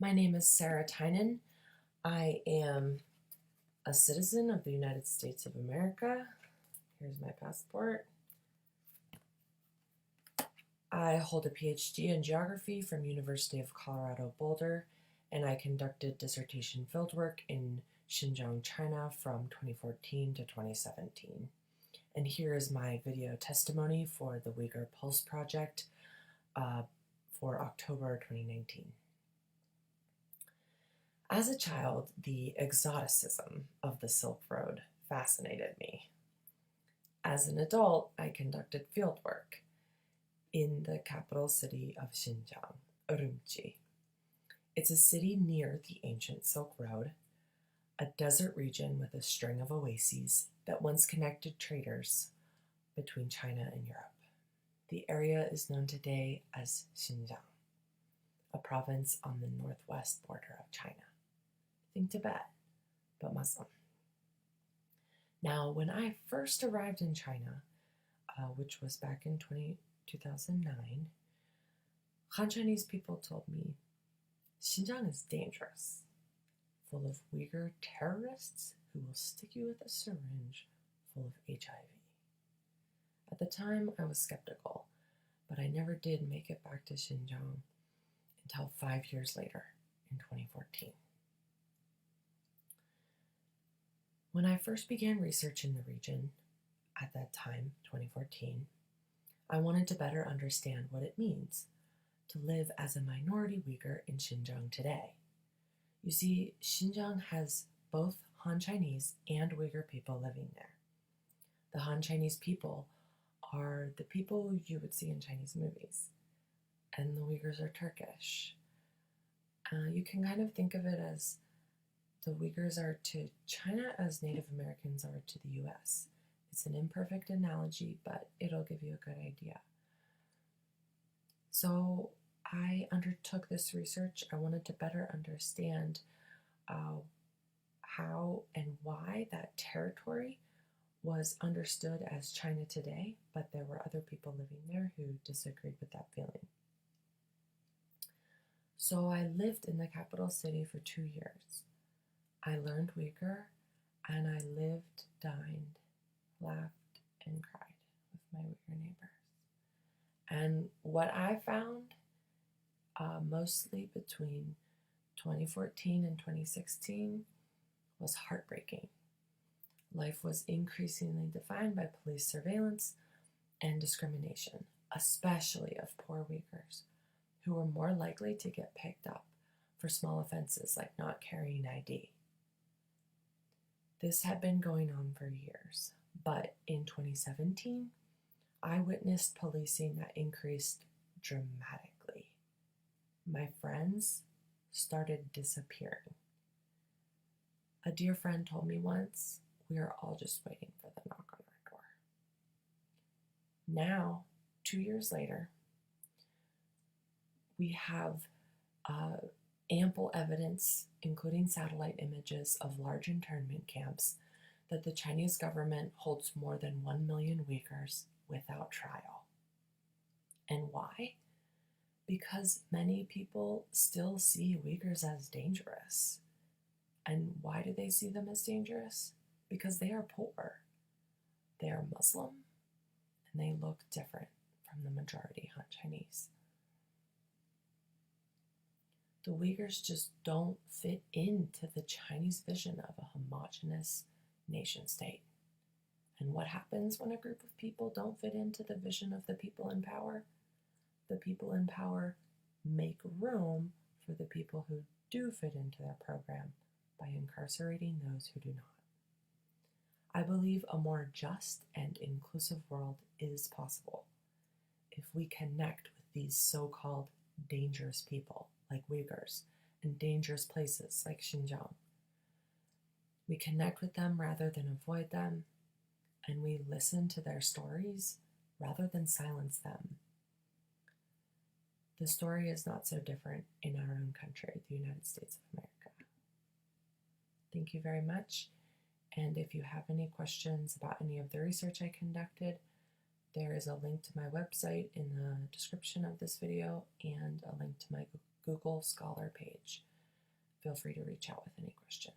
My name is Sarah Tynan. I am a citizen of the United States of America. Here's my passport. I hold a PhD in geography from University of Colorado Boulder, and I conducted dissertation fieldwork in Xinjiang, China from 2014 to 2017. And here is my video testimony for the Uyghur Pulse Project for October 2019. As a child, the exoticism of the Silk Road fascinated me. As an adult, I conducted fieldwork in the capital city of Xinjiang, Urumqi. It's a city near the ancient Silk Road, a desert region with a string of oases that once connected traders between China and Europe. The area is known today as Xinjiang, a province on the northwest border of China. Think Tibet, but Muslim. Now, when I first arrived in China, which was back in 2009, Han Chinese people told me, Xinjiang is dangerous, full of Uyghur terrorists who will stick you with a syringe full of HIV. At the time, I was skeptical, but I never did make it back to Xinjiang until 5 years later, in 2014. When I first began research in the region, at that time, 2014, I wanted to better understand what it means to live as a minority Uyghur in Xinjiang today. You see, Xinjiang has both Han Chinese and Uyghur people living there. The Han Chinese people are the people you would see in Chinese movies, and the Uyghurs are Turkish. You can kind of think of it as the Uyghurs are to China as Native Americans are to the US. It's an imperfect analogy, but it'll give you a good idea. So I undertook this research. I wanted to better understand how and why that territory was understood as China today, but there were other people living there who disagreed with that feeling. So I lived in the capital city for 2 years. I learned Uyghur, and I lived, dined, laughed, and cried with my Uyghur neighbors. And what I found, mostly between 2014 and 2016, was heartbreaking. Life was increasingly defined by police surveillance and discrimination, especially of poor Uyghurs, who were more likely to get picked up for small offenses like not carrying ID. This had been going on for years, but in 2017, I witnessed policing that increased dramatically. My friends started disappearing. A dear friend told me once, we are all just waiting for the knock on our door. Now, 2 years later, we have ample evidence, including satellite images of large internment camps, that the Chinese government holds more than 1 million Uyghurs without trial. And why? Because many people still see Uyghurs as dangerous. And why do they see them as dangerous? Because they are poor, they are Muslim, and they look different from the majority Han Chinese. The Uyghurs just don't fit into the Chinese vision of a homogeneous nation state. And what happens when a group of people don't fit into the vision of the people in power? The people in power make room for the people who do fit into their program by incarcerating those who do not. I believe a more just and inclusive world is possible if we connect with these so-called dangerous people like Uyghurs in dangerous places like Xinjiang. We connect with them rather than avoid them, and we listen to their stories rather than silence them. The story is not so different in our own country, the United States of America. Thank you very much, and if you have any questions about any of the research I conducted, there is a link to my website in the description of this video and a link to my Google Scholar page. feel free to reach out with any questions.